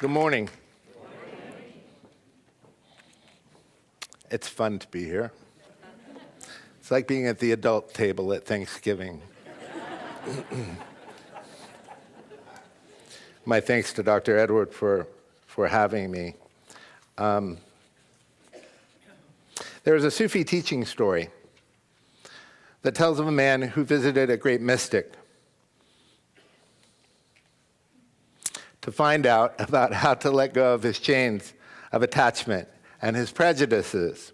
Good morning. It's fun to be here. It's like being at the adult table at Thanksgiving. My thanks to Dr. Edward for having me. There is a Sufi teaching story that tells of a man who visited a great mystic to find out about how to let go of his chains of attachment and his prejudices.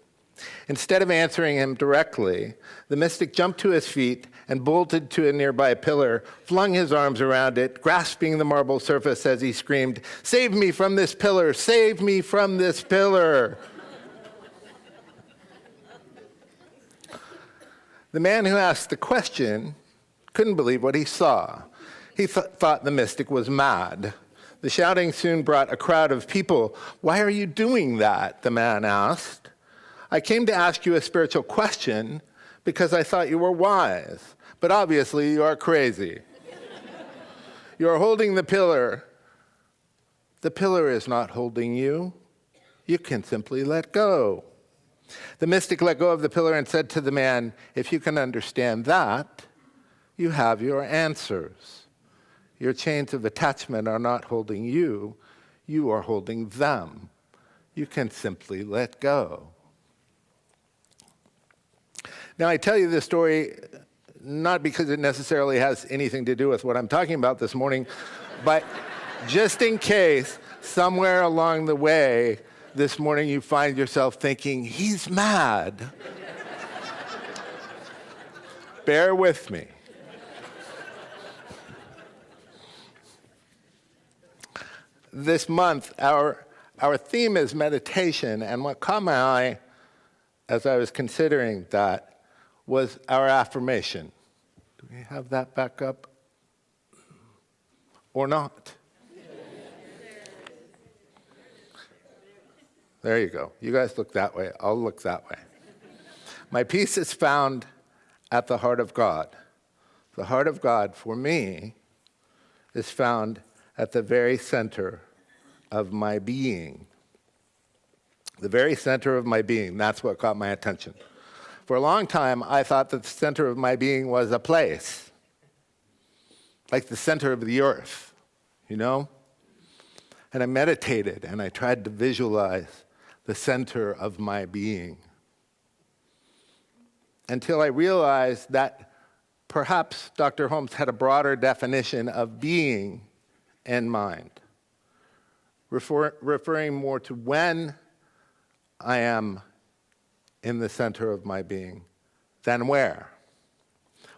Instead of answering him directly, the mystic jumped to his feet and bolted to a nearby pillar, flung his arms around it, grasping the marble surface as he screamed, "Save me from this pillar! Save me from this pillar!" The man who asked the question couldn't believe what he saw. He thought the mystic was mad. The shouting soon brought a crowd of people. "Why are you doing that?" the man asked. "I came to ask you a spiritual question because I thought you were wise, but obviously you are crazy. You are holding the pillar. The pillar is not holding you. You can simply let go." The mystic let go of the pillar and said to the man, "If you can understand that, you have your answers. Your chains of attachment are not holding you. You are holding them. You can simply let go." Now, I tell you this story not because it necessarily has anything to do with what I'm talking about this morning, but just in case somewhere along the way this morning you find yourself thinking, "He's mad." Bear with me. This month, our theme is meditation, and what caught my eye as I was considering that was our affirmation. Do we have that back up? Or not? There you go. You guys look that way. I'll look that way. My peace is found at the heart of God. The heart of God, for me, is found at the very center of my being. The very center of my being, that's what caught my attention. For a long time, I thought that the center of my being was a place, like the center of the earth, you know? And I meditated, and I tried to visualize the center of my being, until I realized that perhaps Dr. Holmes had a broader definition of being in mind, referring more to when I am in the center of my being than where.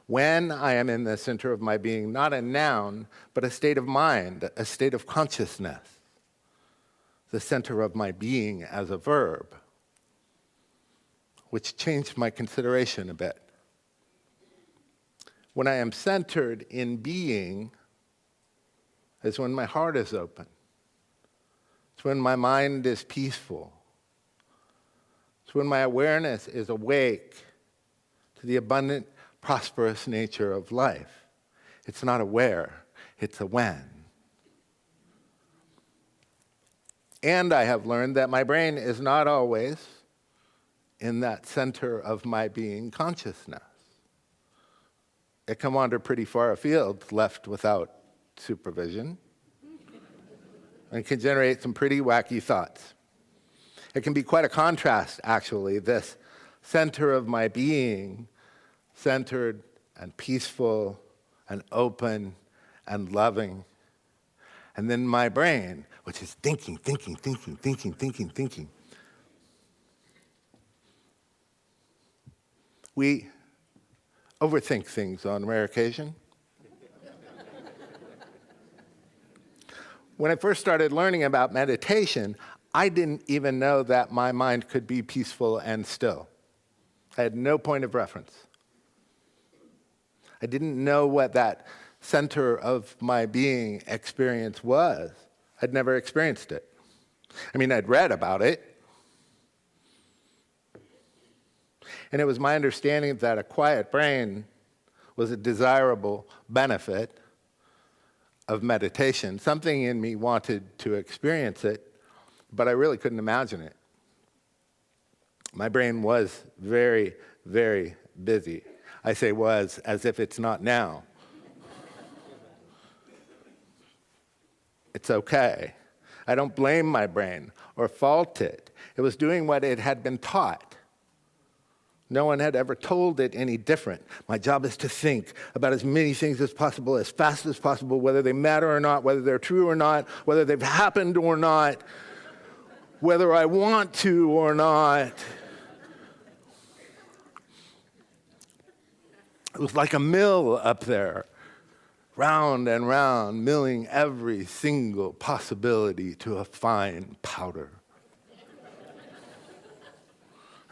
When I am in the center of my being, not a noun, but a state of mind, a state of consciousness. The center of my being as a verb, which changed my consideration a bit. When I am centered in being is when my heart is open. It's when my mind is peaceful. It's when my awareness is awake to the abundant, prosperous nature of life. It's not a where, it's a when. And I have learned that my brain is not always in that center of my being consciousness. It can wander pretty far afield, left without supervision, and can generate some pretty wacky thoughts. It can be quite a contrast, actually, this center of my being, centered and peaceful and open and loving. And then my brain, which is thinking. We overthink things on rare occasion. When I first started learning about meditation, I didn't even know that my mind could be peaceful and still. I had no point of reference. I didn't know what that center of my being experience was. I'd never experienced it. I mean, I'd read about it. And it was my understanding that a quiet brain was a desirable benefit of meditation. Something in me wanted to experience it, but I really couldn't imagine it. My brain was very, very busy. I say was as if it's not now. It's okay. I don't blame my brain or fault it. It was doing what it had been taught. No one had ever told it any different. My job is to think about as many things as possible, as fast as possible, whether they matter or not, whether they're true or not, whether they've happened or not, whether I want to or not. It was like a mill up there, round and round, milling every single possibility to a fine powder.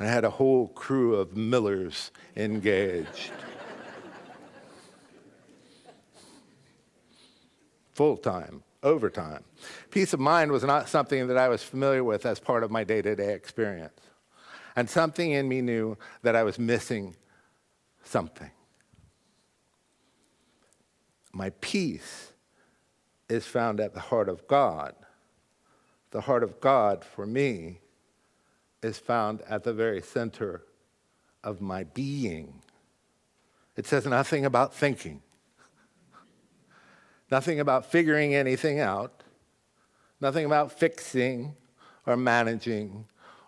I had a whole crew of millers engaged. Full-time, overtime. Peace of mind was not something that I was familiar with as part of my day-to-day experience. And something in me knew that I was missing something. My peace is found at the heart of God. The heart of God, for me, is found at the very center of my being. It says nothing about thinking, nothing about figuring anything out, nothing about fixing or managing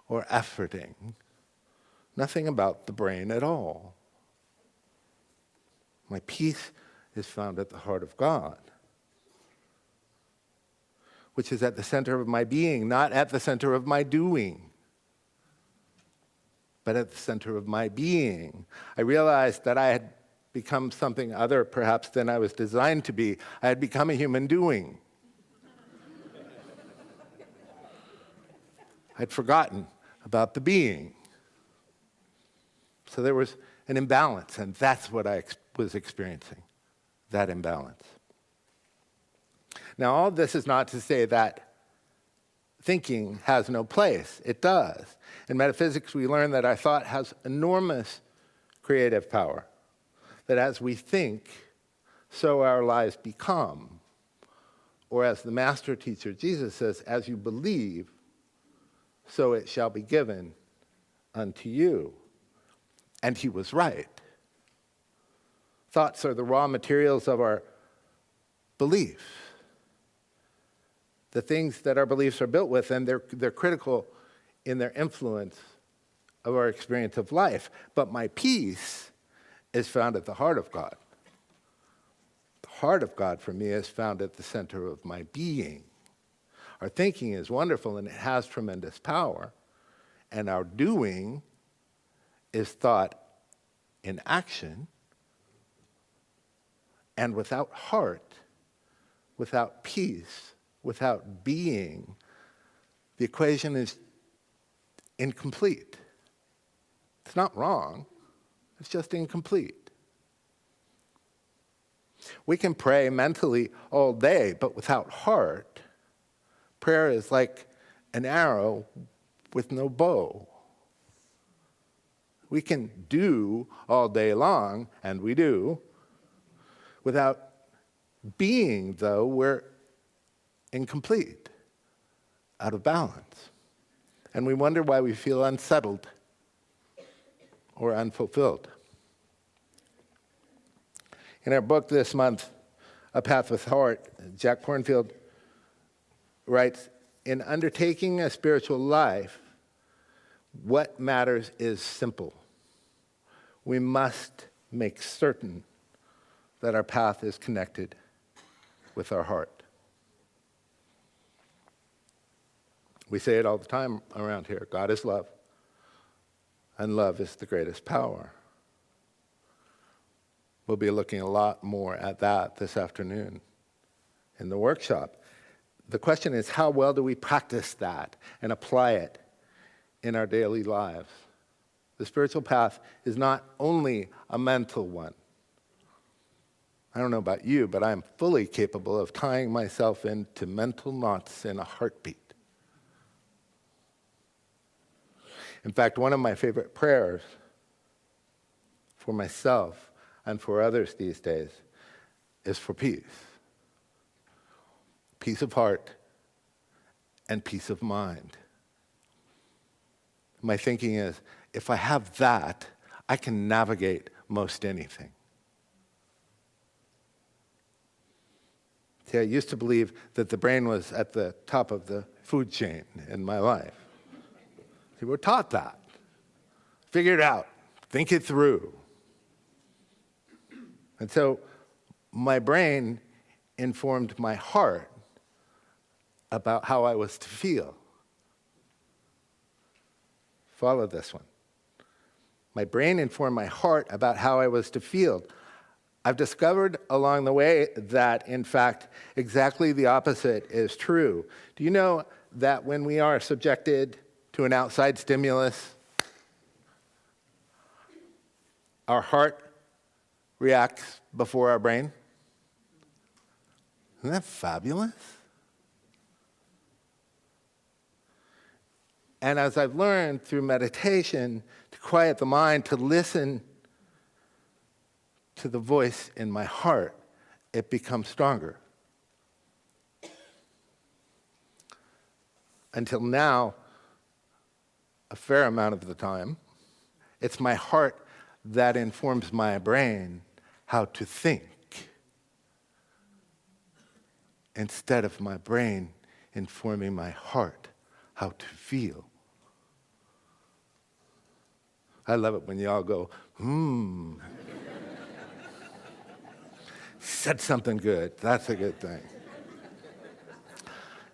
or efforting, nothing about the brain at all. My peace is found at the heart of God, which is at the center of my being, not at the center of my doing, but at the center of my being. I realized that I had become something other, perhaps, than I was designed to be. I had become a human doing. I'd forgotten about the being. So there was an imbalance, and that's what I was experiencing, that imbalance. Now, all this is not to say that thinking has no place. It does. In metaphysics, we learn that our thought has enormous creative power, that as we think, so our lives become. Or as the master teacher Jesus says, as you believe, so it shall be given unto you. And he was right. Thoughts are the raw materials of our beliefs. The things that our beliefs are built with, and they're critical in their influence of our experience of life. But my peace is found at the heart of God. The heart of God for me is found at the center of my being. Our thinking is wonderful and it has tremendous power. And our doing is thought in action. And without heart, without peace, without being, the equation is incomplete. It's not wrong, it's just incomplete. We can pray mentally all day, but without heart, prayer is like an arrow with no bow. We can do all day long, and we do. Without being, though, we're incomplete, out of balance. And we wonder why we feel unsettled or unfulfilled. In our book this month, A Path with Heart, Jack Kornfield writes, in undertaking a spiritual life, what matters is simple. We must make certain that our path is connected with our heart. We say it all the time around here. God is love, and love is the greatest power. We'll be looking a lot more at that this afternoon in the workshop. The question is, how well do we practice that and apply it in our daily lives? The spiritual path is not only a mental one. I don't know about you, but I'm fully capable of tying myself into mental knots in a heartbeat. In fact, one of my favorite prayers for myself and for others these days is for peace. peace of heart, and peace of mind. My thinking is, if I have that, I can navigate most anything. See, I used to believe that the brain was at the top of the food chain in my life. See, we're taught that. Figure it out. Think it through. And so my brain informed my heart about how I was to feel. Follow this one. My brain informed my heart about how I was to feel. I've discovered along the way that, in fact, exactly the opposite is true. Do you know that when we are subjected to an outside stimulus, our heart reacts before our brain? Isn't that fabulous? And as I've learned through meditation to quiet the mind, to listen to the voice in my heart, it becomes stronger. Until now, a fair amount of the time, it's my heart that informs my brain how to think, instead of my brain informing my heart how to feel. I love it when y'all go, said something good. That's a good thing.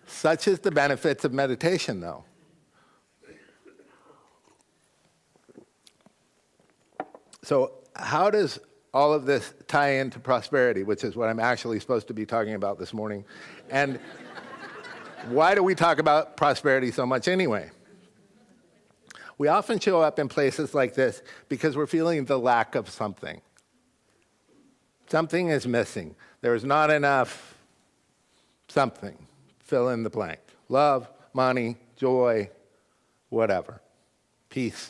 Such is the benefits of meditation, though. So how does all of this tie into prosperity, which is what I'm actually supposed to be talking about this morning? And why do we talk about prosperity so much anyway? We often show up in places like this because we're feeling the lack of something. Something is missing. There is not enough something. Fill in the blank. Love, money, joy, whatever. Peace.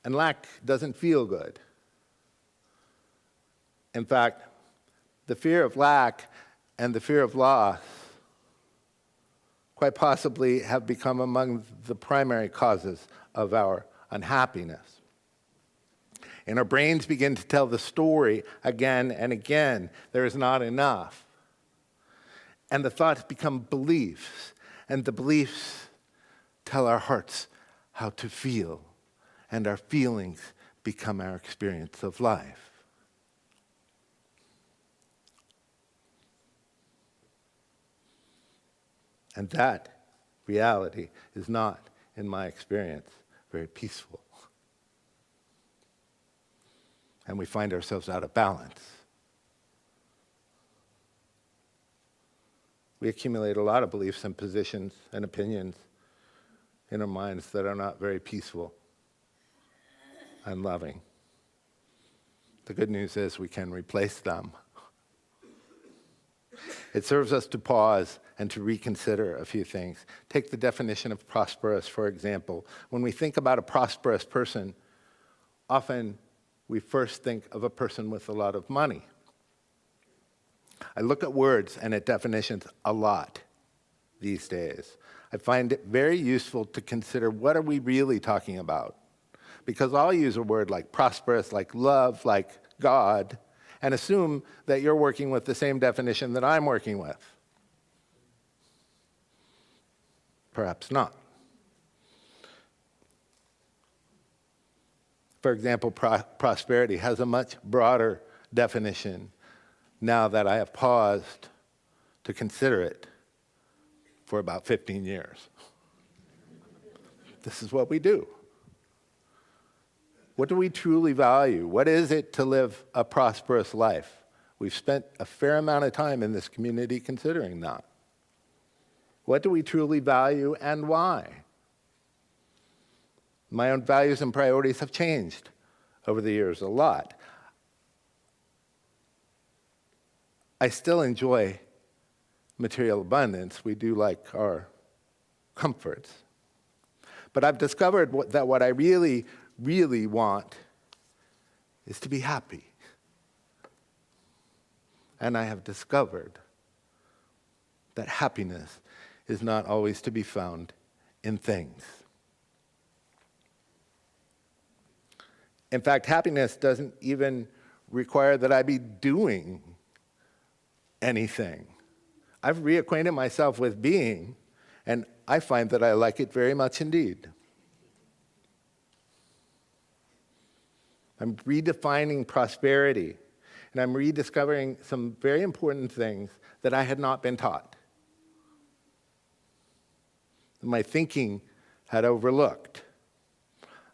And lack doesn't feel good. In fact, the fear of lack and the fear of loss quite possibly have become among the primary causes of our unhappiness. And our brains begin to tell the story again and again. There is not enough. And the thoughts become beliefs. And the beliefs tell our hearts how to feel. And our feelings become our experience of life. And that reality is not, in my experience, very peaceful. And we find ourselves out of balance. We accumulate a lot of beliefs and positions and opinions in our minds that are not very peaceful and loving. The good news is we can replace them. It serves us to pause and to reconsider a few things. Take the definition of prosperous, for example. When we think about a prosperous person, often we first think of a person with a lot of money. I look at words and at definitions a lot these days. I find it very useful to consider, what are we really talking about? Because I'll use a word like prosperous, like love, like God, and assume that you're working with the same definition that I'm working with. Perhaps not. For example, prosperity has a much broader definition now that I have paused to consider it for about 15 years. This is what we do. What do we truly value? What is it to live a prosperous life? We've spent a fair amount of time in this community considering that. What do we truly value and why? My own values and priorities have changed over the years a lot. I still enjoy material abundance. We do like our comforts. But I've discovered that what I really want is to be happy. And I have discovered that happiness is not always to be found in things. In fact, happiness doesn't even require that I be doing anything. I've reacquainted myself with being, and I find that I like it very much indeed. I'm redefining prosperity, and I'm rediscovering some very important things that I had not been taught, that my thinking had overlooked.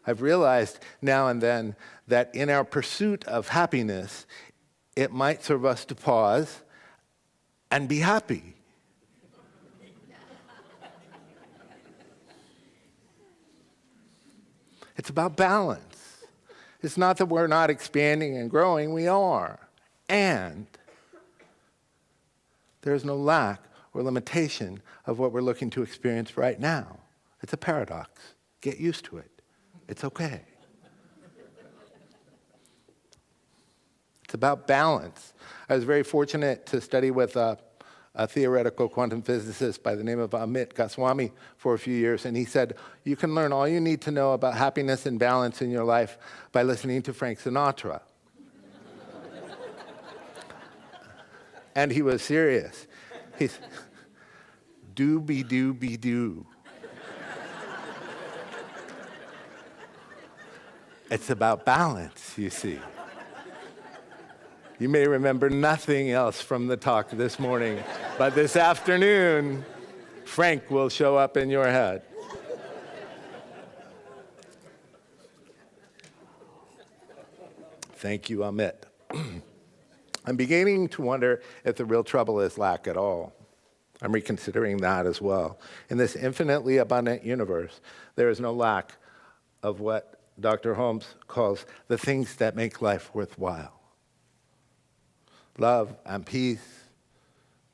I've realized now and then that in our pursuit of happiness, it might serve us to pause and be happy. It's about balance. It's not that we're not expanding and growing, we are. And there's no lack or limitation of what we're looking to experience right now. It's a paradox. Get used to it. It's okay. It's about balance. I was very fortunate to study with a theoretical quantum physicist by the name of Amit Goswami for a few years, and he said, you can learn all you need to know about happiness and balance in your life by listening to Frank Sinatra. And he was serious. He's, do-be-do-be-do. It's about balance, you see. You may remember nothing else from the talk this morning, but this afternoon, Frank will show up in your head. Thank you, Amit. I'm beginning to wonder if the real trouble is lack at all. I'm reconsidering that as well. In this infinitely abundant universe, there is no lack of what Dr. Holmes calls the things that make life worthwhile. Love and peace,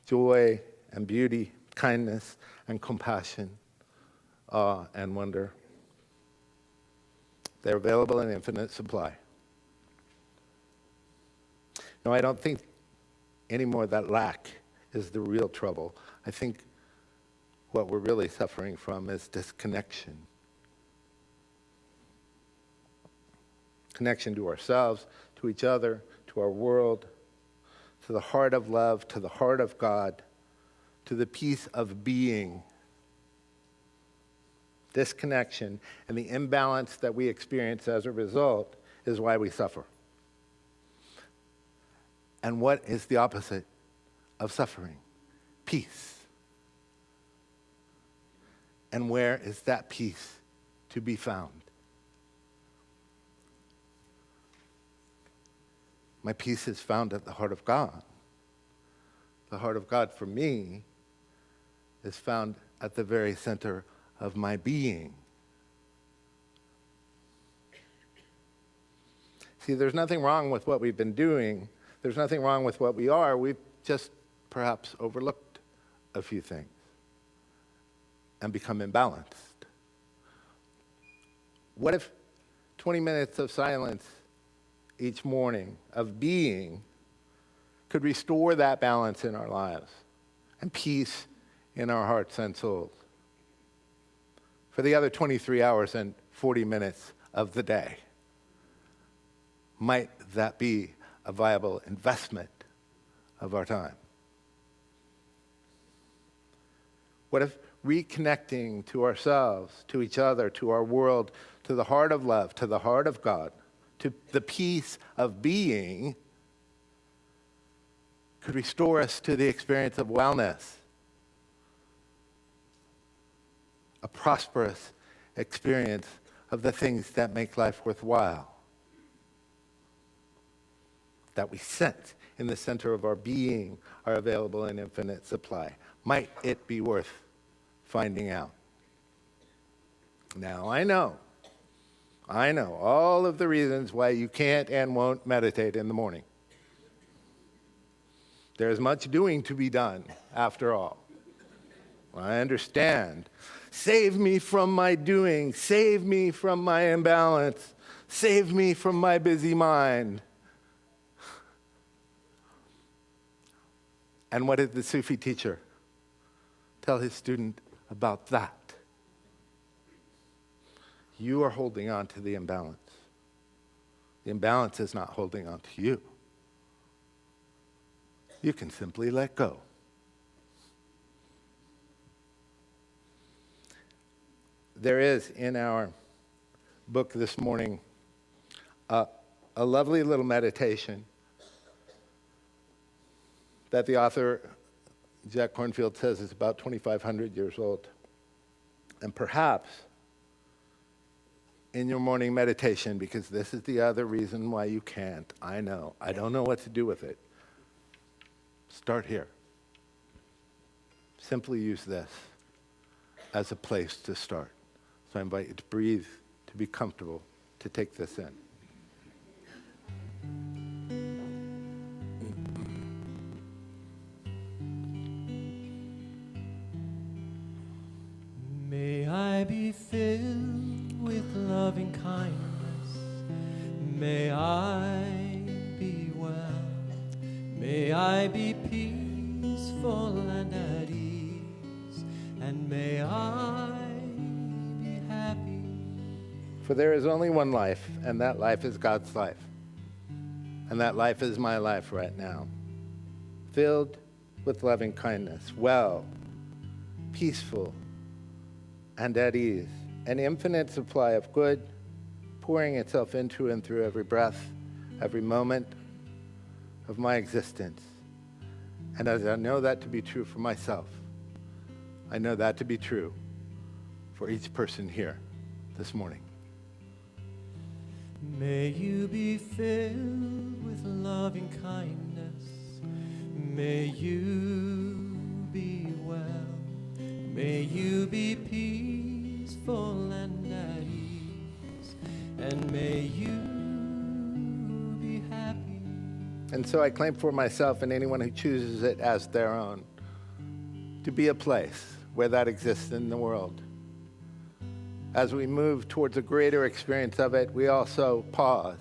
joy and beauty, kindness and compassion, awe and wonder. They're available in infinite supply. No, I don't think anymore that lack is the real trouble. I think what we're really suffering from is disconnection. Connection to ourselves, to each other, to our world, to the heart of love, to the heart of God, to the peace of being. Disconnection and the imbalance that we experience as a result is why we suffer. And what is the opposite of suffering? Peace. And where is that peace to be found? My peace is found at the heart of God. The heart of God for me is found at the very center of my being. See, there's nothing wrong with what we've been doing. There's nothing wrong with what we are. We've just perhaps overlooked a few things and become imbalanced. What if 20 minutes of silence each morning of being could restore that balance in our lives and peace in our hearts and souls for the other 23 hours and 40 minutes of the day? Might that be a viable investment of our time? What if reconnecting to ourselves, to each other, to our world, to the heart of love, to the heart of God, to the peace of being, could restore us to the experience of wellness, a prosperous experience of the things that make life worthwhile, that we sense in the center of our being are available in infinite supply. Might it be worth finding out? Now, I know all of the reasons why you can't and won't meditate in the morning. There's much doing to be done, after all. I understand. Save me from my doing. Save me from my imbalance. Save me from my busy mind. And what did the Sufi teacher tell his student about that? You are holding on to the imbalance. The imbalance is not holding on to you. You can simply let go. There is in our book this morning a lovely little meditation that the author, Jack Kornfield, says is about 2,500 years old. And perhaps in your morning meditation, because this is the other reason why you can't, I know, I don't know what to do with it. Start here. Simply use this as a place to start. So I invite you to breathe, to be comfortable, to take this in. May I be filled with loving kindness. May I be well. May I be peaceful and at ease. And may I be happy. For there is only one life, and that life is God's life. And that life is my life right now. Filled with loving kindness, well, peaceful, and at ease, an infinite supply of good, pouring itself into and through every breath, every moment of my existence. And as I know that to be true for myself, I know that to be true for each person here this morning. May you be filled with loving kindness. May you be well. May you be peaceful and at ease, and may you be happy. And so I claim for myself and anyone who chooses it as their own to be a place where that exists in the world. As we move towards a greater experience of it, we also pause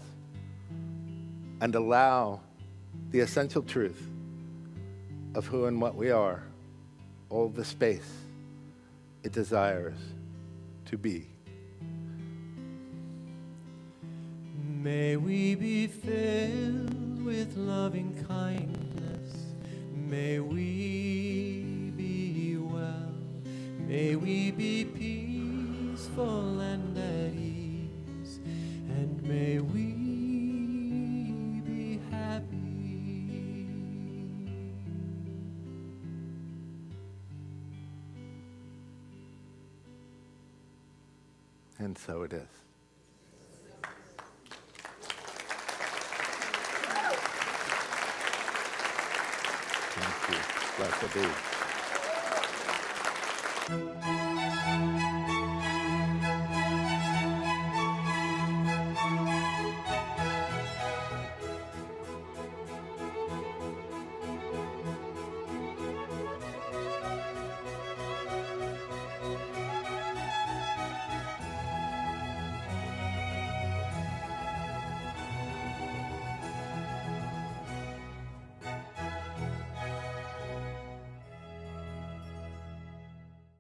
and allow the essential truth of who and what we are, all the space it desires to be. May we be filled with loving kindness. May we be well. May we be peaceful and at ease. And may we be happy. And so it is. Thank you. Blessed be.